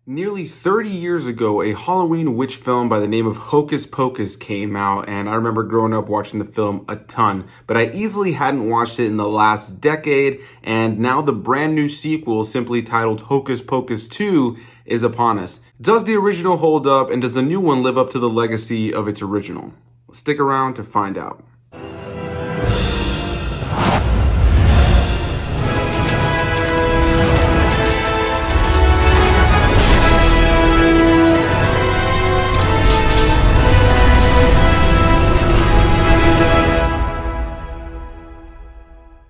Nearly 30 years ago, a Halloween witch film by the name of Hocus Pocus came out, and I remember growing up watching the film a ton, but I easily hadn't watched it in the last decade, and now the brand new sequel, simply titled Hocus Pocus 2, is upon us. Does the original hold up, and does the new one live up to the legacy of its original? Stick around to find out.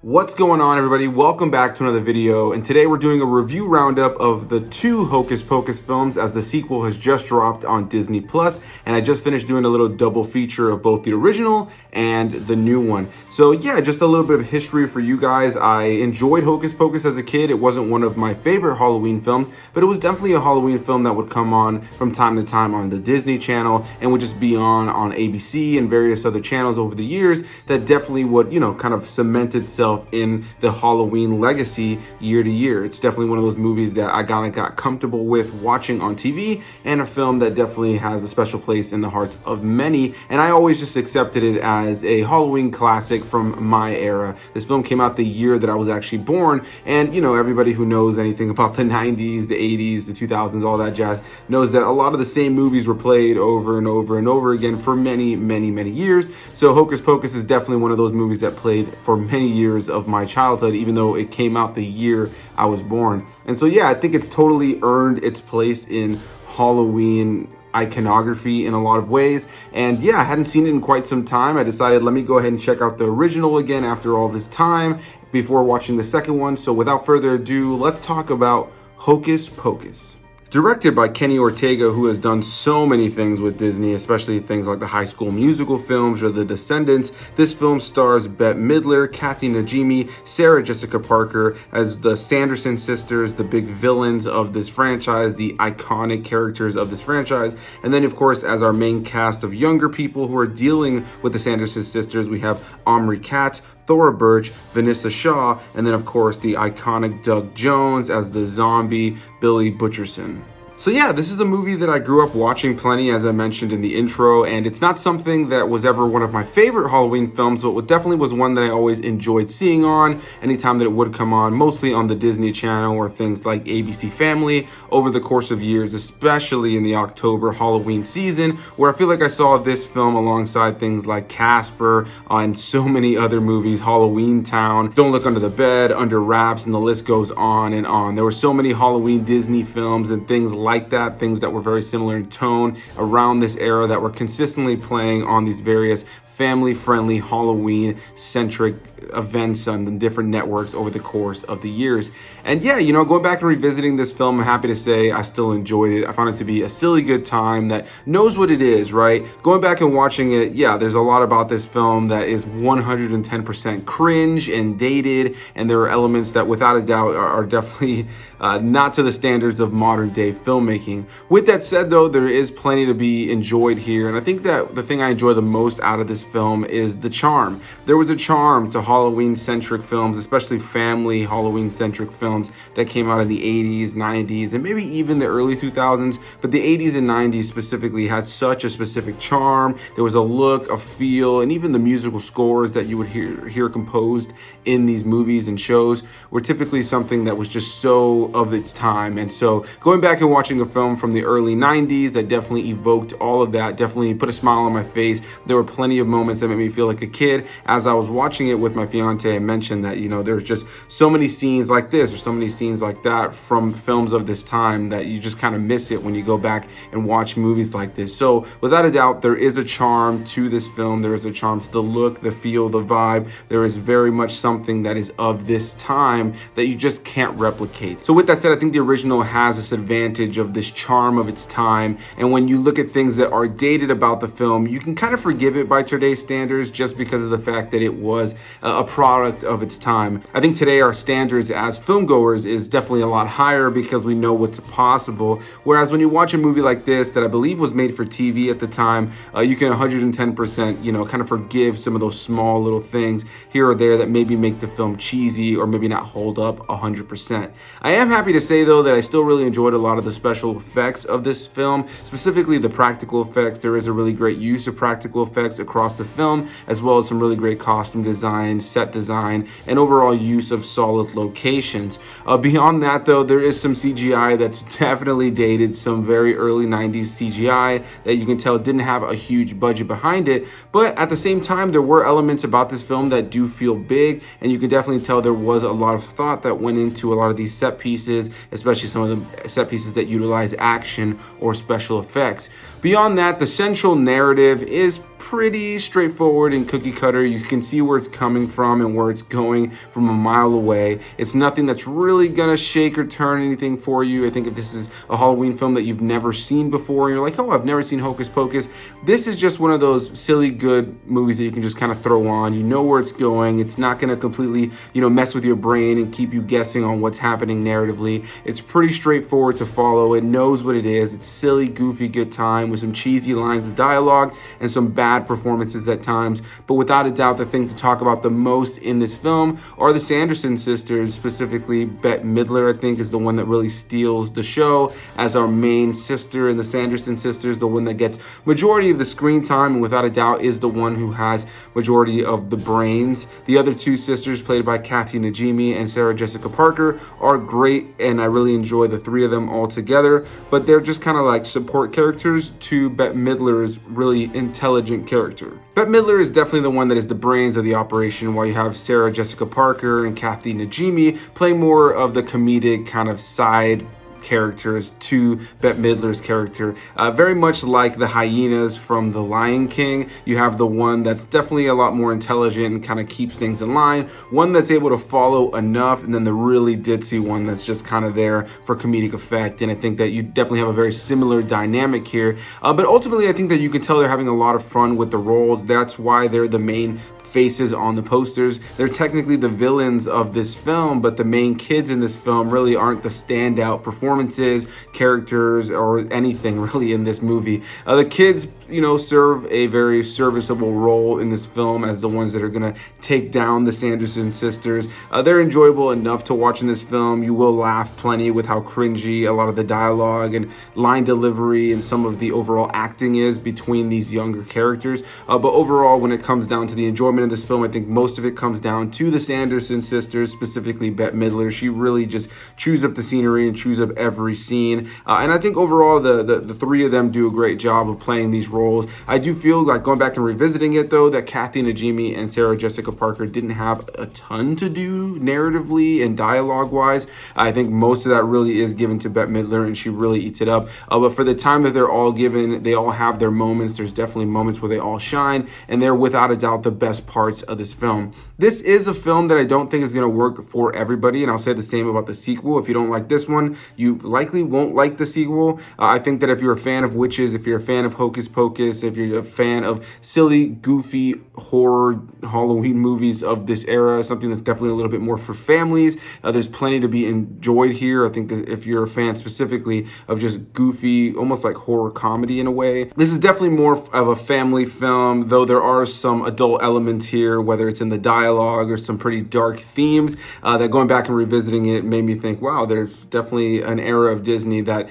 What's going on, everybody? Welcome back to another video, and today we're doing a review roundup of the two Hocus Pocus films, as the sequel has just dropped on Disney Plus, and I just finished doing a little double feature of both the original and the new one. So yeah, just a little bit of history for you guys. I enjoyed Hocus Pocus as a kid. It wasn't one of my favorite Halloween films, but it was definitely a Halloween film that would come on from time to time on the Disney Channel and would just be on ABC and various other channels over the years. That definitely would, kind of cement itself in the Halloween legacy year to year. It's definitely one of those movies that I got comfortable with watching on TV, and a film that definitely has a special place in the hearts of many, and I always just accepted it as a Halloween classic from my era. This film came out the year that I was actually born, and everybody who knows anything about the 90s, the 80s, the 2000s, all that jazz, knows that a lot of the same movies were played over and over and over again for many years. So Hocus Pocus is definitely one of those movies that played for many years of my childhood, even though it came out the year I was born. And so yeah, I think it's totally earned its place in Halloween iconography in a lot of ways. And yeah, I hadn't seen it in quite some time. I decided, let me go ahead and check out the original again after all this time before watching the second one. So without further ado, let's talk about Hocus Pocus. Directed by Kenny Ortega, who has done so many things with Disney, especially things like the High School Musical films or The Descendants. This film stars Bette Midler, Kathy Najimy, Sarah Jessica Parker as the Sanderson sisters, the big villains of this franchise, the iconic characters of this franchise. And then, of course, as our main cast of younger people who are dealing with the Sanderson sisters, we have Omri Katz, Thora Birch, Vanessa Shaw, and then of course the iconic Doug Jones as the zombie Billy Butcherson. So yeah, this is a movie that I grew up watching plenty, as I mentioned in the intro, and it's not something that was ever one of my favorite Halloween films, but it definitely was one that I always enjoyed seeing on anytime that it would come on, mostly on the Disney Channel or things like ABC Family over the course of years, especially in the October Halloween season, where I feel like I saw this film alongside things like Casper and so many other movies, Halloween Town, Don't Look Under the Bed, Under Wraps, and the list goes on and on. There were so many Halloween Disney films and things like that, things that were very similar in tone around this era that were consistently playing on these various family-friendly Halloween-centric events on the different networks over the course of the years. And yeah, going back and revisiting this film, I'm happy to say I still enjoyed it. I found it to be a silly good time that knows what it is, right? Going back and watching it, yeah, there's a lot about this film that is 110% cringe and dated, and there are elements that without a doubt are definitely not to the standards of modern day filmmaking. With that said though, there is plenty to be enjoyed here, and I think that the thing I enjoy the most out of this film is the charm. There was a charm to Halloween-centric films, especially family Halloween-centric films that came out in the 80s, 90s, and maybe even the early 2000s, but the 80s and 90s specifically had such a specific charm. There was a look, a feel, and even the musical scores that you would hear composed in these movies and shows were typically something that was just so of its time. And so going back and watching a film from the early 90s that definitely evoked all of that, definitely put a smile on my face. There were plenty of moments that made me feel like a kid. As I was watching it with my fiance, I mentioned that, there's just so many scenes like this or so many scenes like that from films of this time that you just kind of miss it when you go back and watch movies like this. So without a doubt, there is a charm to this film. There is a charm to the look, the feel, the vibe. There is very much something that is of this time that you just can't replicate. So with that said, I think the original has this advantage of this charm of its time, and when you look at things that are dated about the film, you can kind of forgive it by today's today's standards just because of the fact that it was a product of its time. I think today our standards as film goers is definitely a lot higher because we know what's possible. Whereas when you watch a movie like this that I believe was made for TV at the time, you can 110%, kind of forgive some of those small little things here or there that maybe make the film cheesy or maybe not hold up 100%. I am happy to say though that I still really enjoyed a lot of the special effects of this film, specifically the practical effects. There is a really great use of practical effects across the film, as well as some really great costume design, set design, and overall use of solid locations. Beyond that though, there is some CGI that's definitely dated, some very early 90s CGI that you can tell didn't have a huge budget behind it, but at the same time there were elements about this film that do feel big, and you can definitely tell there was a lot of thought that went into a lot of these set pieces, especially some of the set pieces that utilize action or special effects. Beyond that, the central narrative is pretty straightforward and cookie cutter. You can see where it's coming from and where it's going from a mile away. It's nothing that's really gonna shake or turn anything for you. I think if this is a Halloween film that you've never seen before, and you're like, oh, I've never seen Hocus Pocus, this is just one of those silly good movies that you can just kind of throw on. You know where it's going. It's not gonna completely, mess with your brain and keep you guessing on what's happening narratively. It's pretty straightforward to follow. It knows what it is. It's silly, goofy, good time with some cheesy lines of dialogue and some bad performances at times. But without a doubt, the thing to talk about the most in this film are the Sanderson sisters, specifically Bette Midler, I think, is the one that really steals the show as our main sister in the Sanderson sisters, the one that gets majority of the screen time, and without a doubt is the one who has majority of the brains. The other two sisters, played by Kathy Najimy and Sarah Jessica Parker, are great, and I really enjoy the three of them all together, but they're just kind of like support characters to Bette Midler's really intelligent character. Bette Midler is definitely the one that is the brains of the operation, while you have Sarah Jessica Parker and Kathy Najimy play more of the comedic kind of side characters to Bette Midler's character. Very much like the hyenas from The Lion King, you have the one that's definitely a lot more intelligent and kind of keeps things in line, one that's able to follow enough, and then the really ditzy one that's just kind of there for comedic effect. And I think that you definitely have a very similar dynamic here. But ultimately, I think that you can tell they're having a lot of fun with the roles. That's why they're the main faces on the posters. They're technically the villains of this film, but the main kids in this film really aren't the standout performances, characters, or anything really in this movie. The kids, serve a very serviceable role in this film as the ones that are gonna take down the Sanderson sisters. They're enjoyable enough to watch in this film. You will laugh plenty with how cringy a lot of the dialogue and line delivery and some of the overall acting is between these younger characters. But overall, when it comes down to the enjoyment of this film, I think most of it comes down to the Sanderson sisters, specifically Bette Midler. She really just chews up the scenery and chews up every scene. And I think overall, the three of them do a great job of playing these roles. I do feel like, going back and revisiting it though, that Kathy Najimy and Sarah Jessica Parker didn't have a ton to do narratively and dialogue wise. I think most of that really is given to Bette Midler, and she really eats it up. But for the time that they're all given, they all have their moments. There's definitely moments where they all shine, and they're without a doubt the best parts of this film. This is a film that I don't think is going to work for everybody, and I'll say the same about the sequel. If you don't like this one, you likely won't like the sequel. I think that if you're a fan of witches, if you're a fan of Hocus Pocus, if you're a fan of silly, goofy, horror Halloween movies of this era, something that's definitely a little bit more for families, there's plenty to be enjoyed here. I think that if you're a fan specifically of just goofy, almost like horror comedy in a way, this is definitely more of a family film, though there are some adult elements here, whether it's in the dialogue or some pretty dark themes that, going back and revisiting it, made me think, wow, there's definitely an era of Disney that,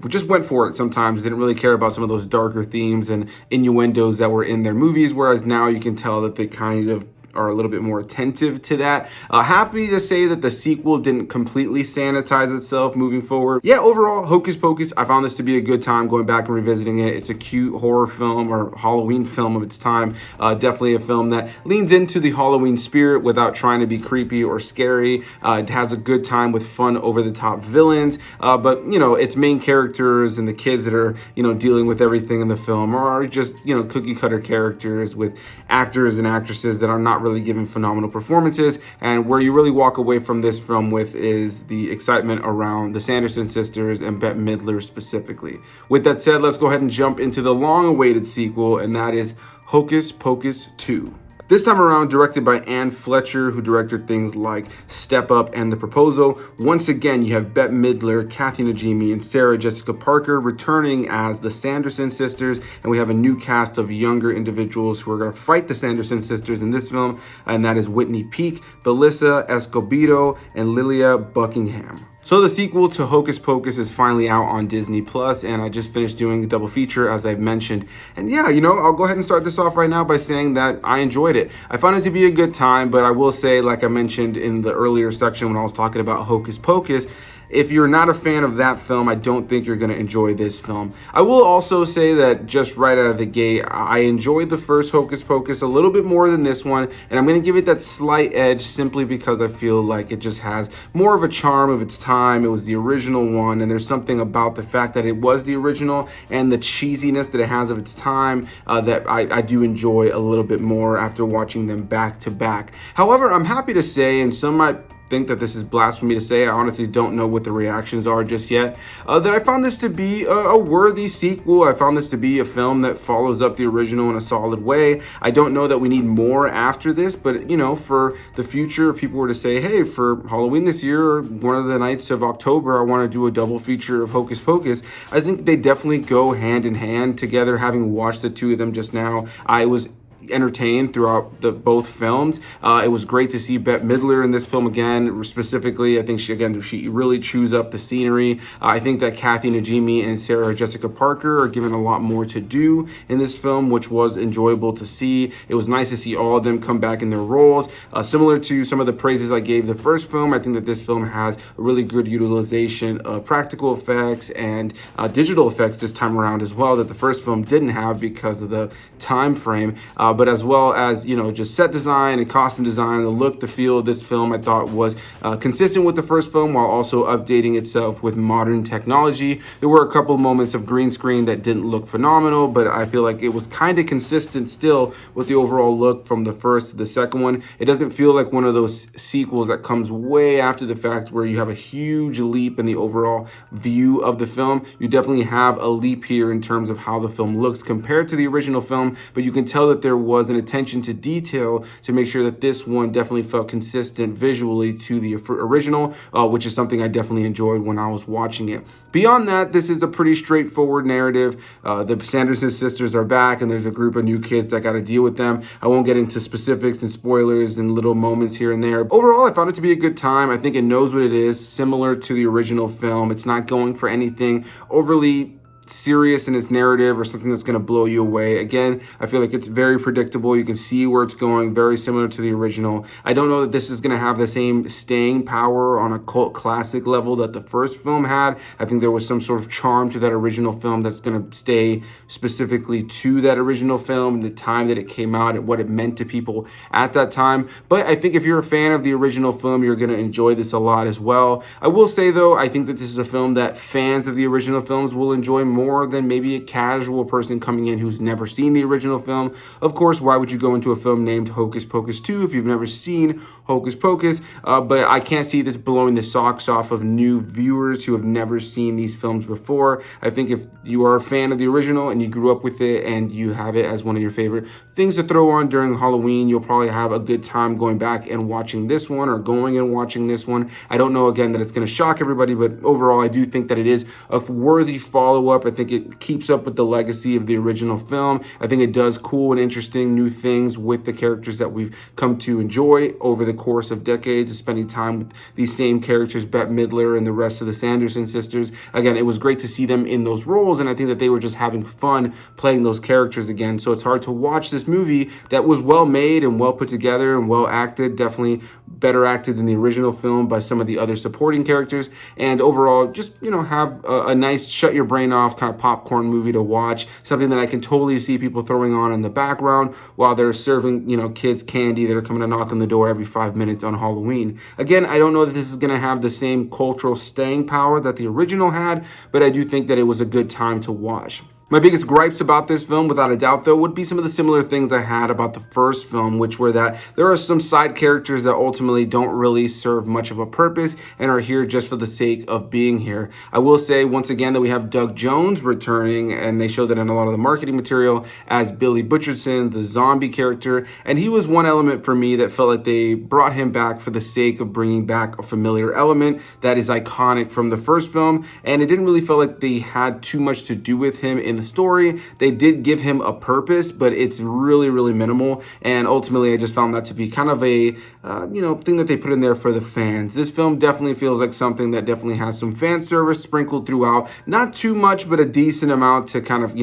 just went for it sometimes, didn't really care about some of those darker themes and innuendos that were in their movies, whereas now you can tell that they kind of are a little bit more attentive to that. Happy to say that the sequel didn't completely sanitize itself moving forward. Yeah, overall, Hocus Pocus, I found this to be a good time going back and revisiting it. It's a cute horror film or Halloween film of its time. Definitely a film that leans into the Halloween spirit without trying to be creepy or scary. It has a good time with fun, over-the-top villains. But, its main characters and the kids that are, dealing with everything in the film are just, cookie-cutter characters with actors and actresses that are not really giving phenomenal performances, and where you really walk away from this film with is the excitement around the Sanderson sisters and Bette Midler specifically. With that said, let's go ahead and jump into the long-awaited sequel, and that is Hocus Pocus 2. This time around, directed by Anne Fletcher, who directed things like Step Up and The Proposal. Once again, you have Bette Midler, Kathy Najimy, and Sarah Jessica Parker returning as the Sanderson sisters, and we have a new cast of younger individuals who are going to fight the Sanderson sisters in this film, and that is Whitney Peak, Belissa Escobedo, and Lilia Buckingham. So the sequel to Hocus Pocus is finally out on Disney Plus, and I just finished doing a double feature, as I've mentioned. And yeah, I'll go ahead and start this off right now by saying that I enjoyed it. I found it to be a good time, but I will say, like I mentioned in the earlier section when I was talking about Hocus Pocus, if you're not a fan of that film, I don't think you're going to enjoy this film. I will also say that just right out of the gate, I enjoyed the first Hocus Pocus a little bit more than this one, and I'm going to give it that slight edge simply because I feel like it just has more of a charm of its time. It was the original one, and there's something about the fact that it was the original and the cheesiness that it has of its time that I do enjoy a little bit more after watching them back to back. However, I'm happy to say, and some might think that this is blasphemy to say, I honestly don't know what the reactions are just yet, that I found this to be a worthy sequel. I found this to be a film that follows up the original in a solid way. I don't know that we need more after this, but for the future, if people were to say, hey, for Halloween this year, or one of the nights of October, I want to do a double feature of Hocus Pocus, I think they definitely go hand in hand together. Having watched the two of them just now, I was entertained throughout both films. It was great to see Bette Midler in this film again. Specifically, I think she really chews up the scenery. I think that Kathy Najimy and Sarah Jessica Parker are given a lot more to do in this film, which was enjoyable to see. It was nice to see all of them come back in their roles. Similar to some of the praises I gave the first film, I think that this film has a really good utilization of practical effects and digital effects this time around as well, that the first film didn't have because of the time frame. But as well as, just set design and costume design, the look, the feel of this film, I thought was consistent with the first film while also updating itself with modern technology. There were a couple of moments of green screen that didn't look phenomenal, but I feel like it was kind of consistent still with the overall look from the first to the second one. It doesn't feel like one of those sequels that comes way after the fact where you have a huge leap in the overall view of the film. You definitely have a leap here in terms of how the film looks compared to the original film, but you can tell that there was an attention to detail to make sure that this one definitely felt consistent visually to the original, which is something I definitely enjoyed when I was watching it. Beyond that, this is a pretty straightforward narrative. The Sanderson sisters are back, and there's a group of new kids that got to deal with them. I won't get into specifics and spoilers and little moments here and there. Overall, I found it to be a good time. I think it knows what it is, similar to the original film. It's not going for anything overly serious in its narrative or something that's going to blow you away. Again, I feel like it's very predictable. You can see where it's going, very similar to the original. I don't know that this is going to have the same staying power on a cult classic level that the first film had. I think there was some sort of charm to that original film that's going to stay specifically to that original film and the time that it came out and what it meant to people at that time. But I think if you're a fan of the original film, you're going to enjoy this a lot as well. I will say, though, I think that this is a film that fans of the original films will enjoy more than maybe a casual person coming in who's never seen the original film. Of course, why would you go into a film named Hocus Pocus 2 if you've never seen Hocus Pocus? But I can't see this blowing the socks off of new viewers who have never seen these films before. I think if you are a fan of the original and you grew up with it and you have it as one of your favorite things to throw on during Halloween, you'll probably have a good time going back and watching this one or going and watching this one. I don't know, again, that it's going to shock everybody, but overall, I do think that it is a worthy follow-up. I think it keeps up with the legacy of the original film. I think it does cool and interesting new things with the characters that we've come to enjoy over the course of decades of spending time with these same characters, Bette Midler and the rest of the Sanderson sisters. Again, it was great to see them in those roles, and I think that they were just having fun playing those characters again. So it's hard to watch this movie that was well made and well put together and well acted, definitely better acted than the original film by some of the other supporting characters, and overall just have a nice shut your brain off kind of popcorn movie to watch, something that I can totally see people throwing on in the background while they're serving kids candy that are coming to knock on the door every 5 minutes on Halloween. Again, I don't know that this is going to have the same cultural staying power that the original had, but I do think that it was a good time to watch. My biggest gripes about this film, without a doubt, though, would be some of the similar things I had about the first film, which were that there are some side characters that ultimately don't really serve much of a purpose and are here just for the sake of being here. I will say, once again, that we have Doug Jones returning, and they showed that in a lot of the marketing material as Billy Butcherson, the zombie character, and he was one element for me that felt like they brought him back for the sake of bringing back a familiar element that is iconic from the first film, and it didn't really feel like they had too much to do with him in the story. They did give him a purpose, but it's really, really minimal. And ultimately, I just found that to be kind of a, thing that they put in there for the fans. This film definitely feels like something that definitely has some fan service sprinkled throughout. Not too much, but a decent amount to kind of,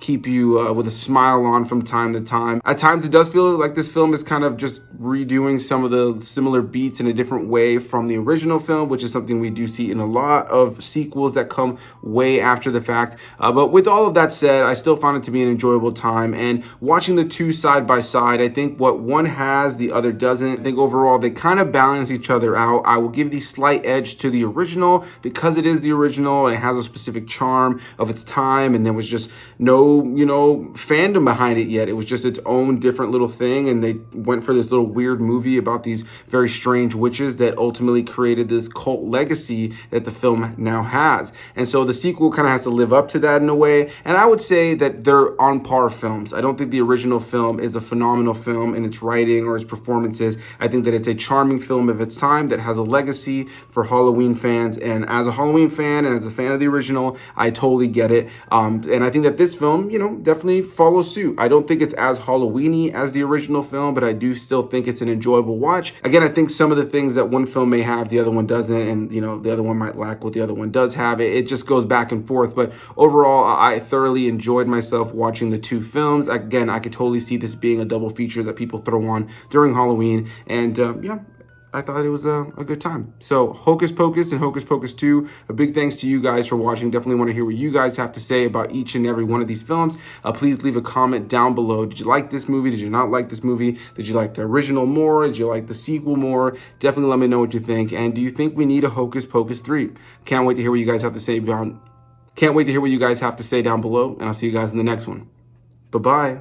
keep you with a smile on from time to time. At times, it does feel like this film is kind of just redoing some of the similar beats in a different way from the original film, which is something we do see in a lot of sequels that come way after the fact. But with all of that said, I still found it to be an enjoyable time. And watching the two side by side, I think what one has, the other doesn't. I think overall, they kind of balance each other out. I will give the slight edge to the original because it is the original and it has a specific charm of its time, and there was just no fandom behind it yet. It was just its own different little thing, and they went for this little weird movie about these very strange witches that ultimately created this cult legacy that the film now has. And so the sequel kind of has to live up to that in a way, and I would say that they're on par films. I don't think the original film is a phenomenal film in its writing or its performances. I think that it's a charming film of its time that has a legacy for Halloween fans, and as a Halloween fan and as a fan of the original, I totally get it. And I think that this film, definitely follows suit. I don't think it's as Halloween-y as the original film, but I do still think it's an enjoyable watch. Again, I think some of the things that one film may have, the other one doesn't, and the other one might lack what the other one does have. It just goes back and forth, but overall, I thoroughly enjoyed myself watching the two films. Again, I could totally see this being a double feature that people throw on during Halloween, and I thought it was a good time. So Hocus Pocus and Hocus Pocus 2, a big thanks to you guys for watching. Definitely want to hear what you guys have to say about each and every one of these films. Please leave a comment down below. Did you like this movie? Did you not like this movie? Did you like the original more? Did you like the sequel more? Definitely let me know what you think. And do you think we need a Hocus Pocus 3? Can't wait to hear what you guys have to say down below, and I'll see you guys in the next one. Bye-bye.